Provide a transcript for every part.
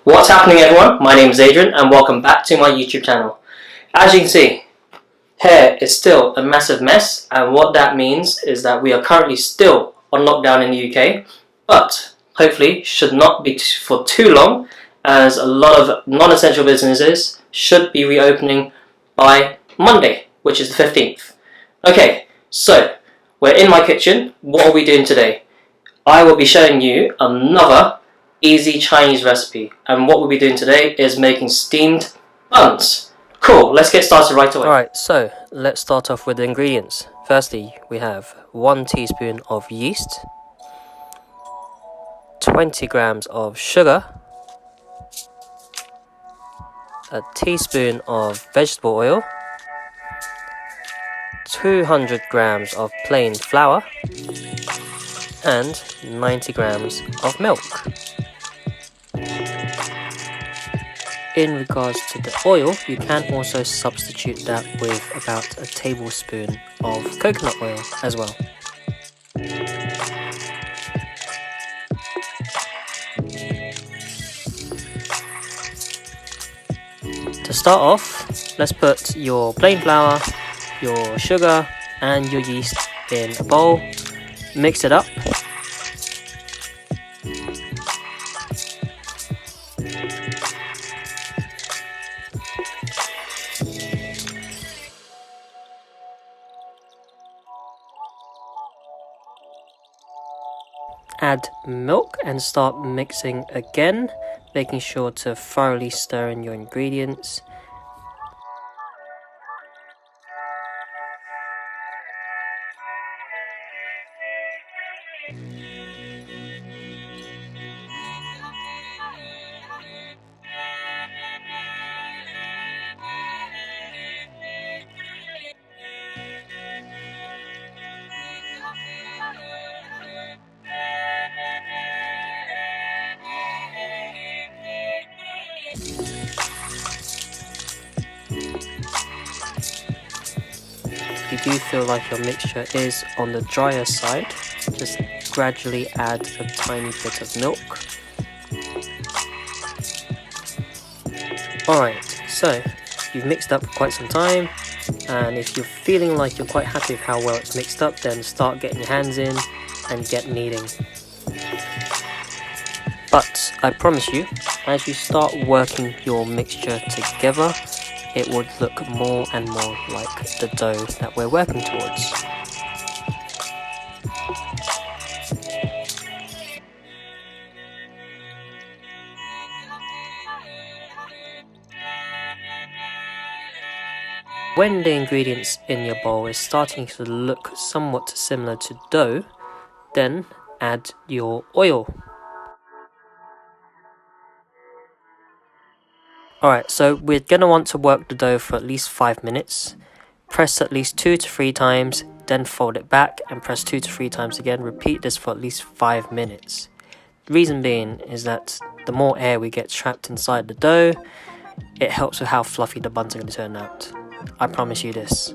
What's happening, everyone? My name is Adrian and welcome back to my YouTube channel. As you can see, here is still a massive mess, and what that means is that we are currently still on lockdown in the UK, but hopefully should not be for too long, as a lot of non-essential businesses should be reopening by Monday, which is the 15th. Okay, so we're in my kitchen. What are we doing today? I will be showing you another easy Chinese recipe, and what we'll be doing today is making steamed buns. Cool, let's get started right away. Alright, so let's start off with the ingredients. Firstly, we have 1 teaspoon of yeast, 20 grams of sugar, a teaspoon of vegetable oil, 200 grams of plain flour, and 90 grams of milk. In regards to the oil, you can also substitute that with about a tablespoon of coconut oil as well. To start off, let's put your plain flour, your sugar and your yeast in a bowl, mix it up. Add milk and start mixing again, making sure to thoroughly stir in your ingredients. If you do feel like your mixture is on the drier side, just gradually add a tiny bit of milk. Alright, so you've mixed up for quite some time, and if you're feeling like you're quite happy with how well it's mixed up, then start getting your hands in and get kneading. But I promise you, as you start working your mixture together, it would look more and more like the dough that we're working towards. When the ingredients in your bowl is starting to look somewhat similar to dough, then add your oil. Alright, so we're going to want to work the dough for at least 5 minutes. Press at least 2 to 3 times, then fold it back and press 2 to 3 times again. Repeat this for at least 5 minutes. The reason being is that the more air we get trapped inside the dough, it helps with how fluffy the buns are going to turn out. I promise you this.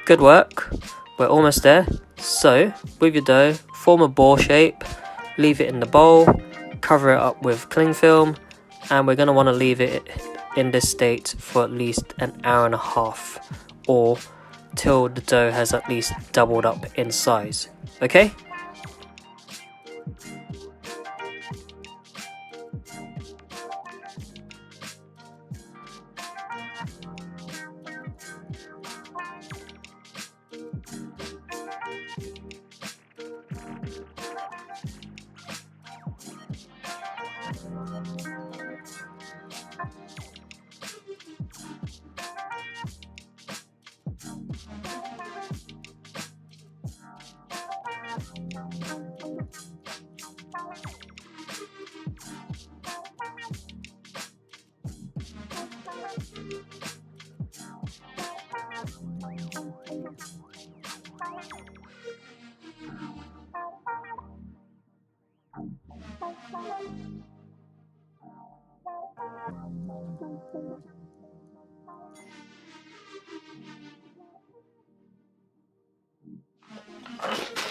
Good work, we're almost there. So, with your dough, form a ball shape, leave it in the bowl, cover it up with cling film, and we're going to want to leave it in this state for at least an hour and a half, or till the dough has at least doubled up in size, okay?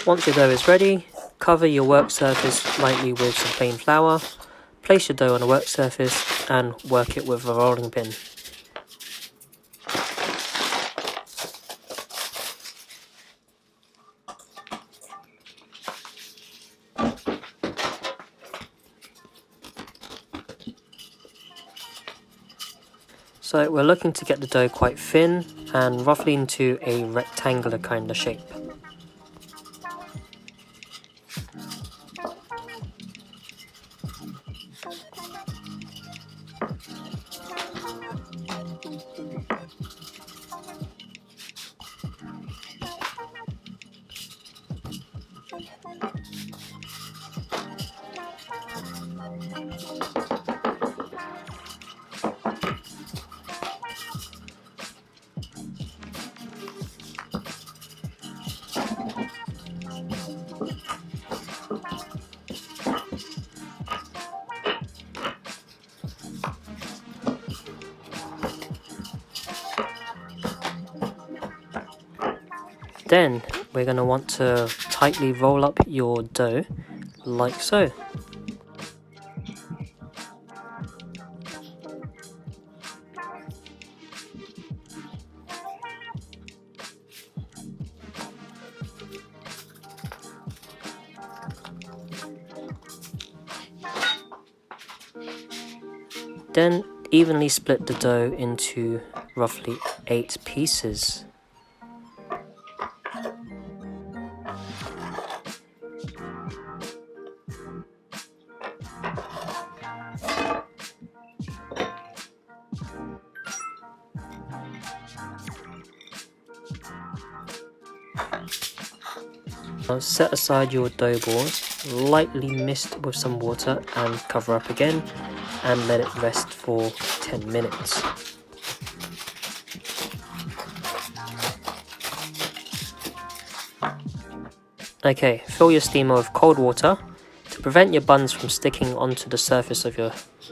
Once your dough is ready, cover your work surface lightly with some plain flour, place your dough on the work surface and work it with a rolling pin. So we're looking to get the dough quite thin and roughly into a rectangular kind of shape. Then we're going to want to tightly roll up your dough like so. Then evenly split the dough into roughly 8 pieces. Now set aside your dough balls, lightly mist with some water and cover up again and let it rest for 10 minutes. Okay, fill your steamer with cold water. To prevent your buns from sticking onto the surface of your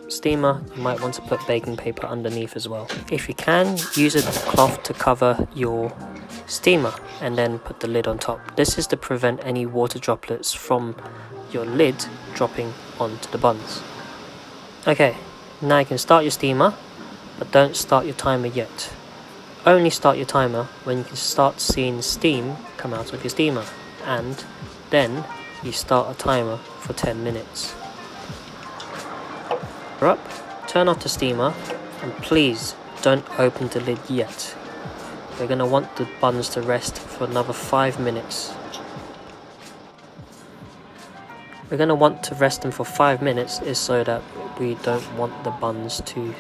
steamer, you might want to put baking paper underneath as well. If you can, use a cloth to cover your steamer and then put the lid on top. This is to prevent any water droplets from your lid dropping onto the buns. Okay, now you can start your steamer, but don't start your timer yet. Only start your timer when you can start seeing steam come out of your steamer, and then you start a timer for 10 minutes. You're up, turn off the steamer, and please don't open the lid yet. We're going to want the buns to rest for another 5 minutes. We're going to want to rest them for 5 minutes is so that we don't want the buns to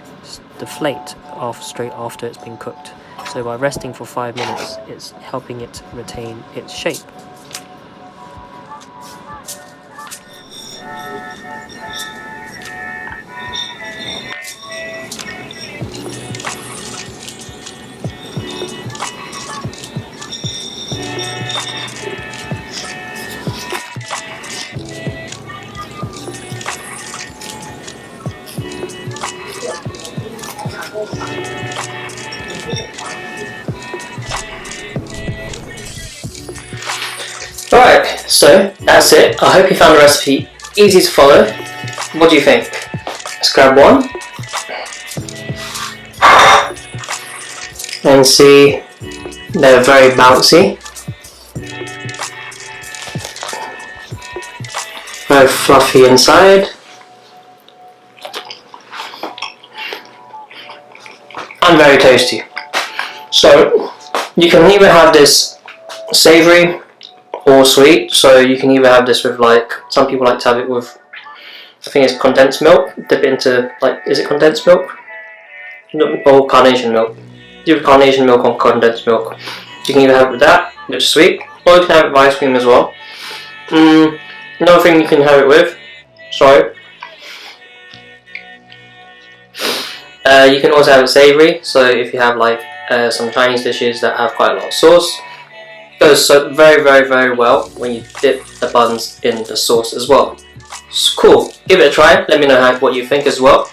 deflate straight after it's been cooked. So by resting for 5 minutes, it's helping it retain its shape. Alright, so that's it. I hope you found the recipe easy to follow. What do you think? Let's grab one and see, they're very bouncy, very fluffy inside, and very toasty. So you can either have this savoury or sweet, so you can either have this with, like, some people like to have it with, I think it's condensed milk, dip it into, like, is it condensed milk? No, or carnation milk. Do carnation milk or condensed milk. You can either have it with that, which is sweet, or you can have it with ice cream as well. Another thing you can have it with, you can also have it savoury, so if you have like some Chinese dishes that have quite a lot of sauce, it goes so very well when you dip the buns in the sauce as well. It's cool, give it a try, let me know what you think as well.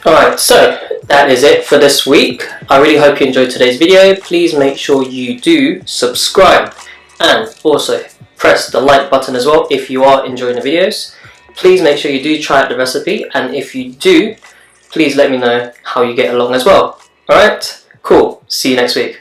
Alright, so that is it for this week. I really hope you enjoyed today's video. Please make sure you do subscribe and also press the like button as well if you are enjoying the videos. Please make sure you do try out the recipe, and if you do, please let me know how you get along as well. Alright, cool, see you next week.